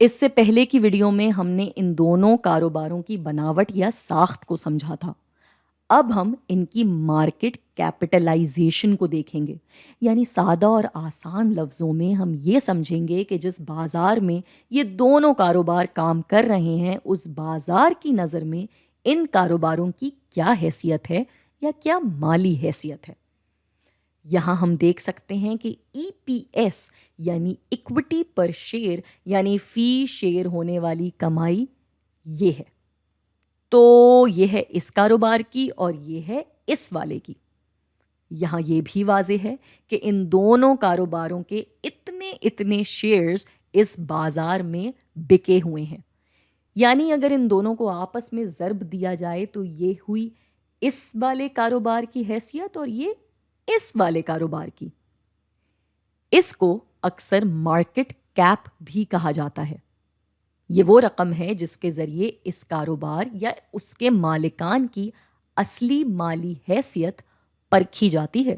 اس سے پہلے کی ویڈیو میں ہم نے ان دونوں کاروباروں کی بناوٹ یا ساخت کو سمجھا تھا۔ اب ہم ان کی مارکیٹ کیپٹلائزیشن کو دیکھیں گے، یعنی سادہ اور آسان لفظوں میں ہم یہ سمجھیں گے کہ جس بازار میں یہ دونوں کاروبار کام کر رہے ہیں، اس بازار کی نظر میں ان کاروباروں کی کیا حیثیت ہے یا کیا مالی حیثیت ہے۔ یہاں ہم دیکھ سکتے ہیں کہ ای پی ایس یعنی اکوٹی پر شیئر یعنی فی شیئر ہونے والی کمائی یہ ہے، تو یہ ہے اس کاروبار کی اور یہ ہے اس والے کی۔ یہاں یہ بھی واضح ہے کہ ان دونوں کاروباروں کے اتنے شیئرز اس بازار میں بکے ہوئے ہیں، یعنی اگر ان دونوں کو آپس میں ضرب دیا جائے تو یہ ہوئی اس والے کاروبار کی حیثیت اور یہ اس والے کاروبار کی۔ اس کو اکثر مارکیٹ کیپ بھی کہا جاتا ہے۔ یہ وہ رقم ہے جس کے ذریعے اس کاروبار یا اس کے مالکان کی اصلی مالی حیثیت پرکھی جاتی ہے۔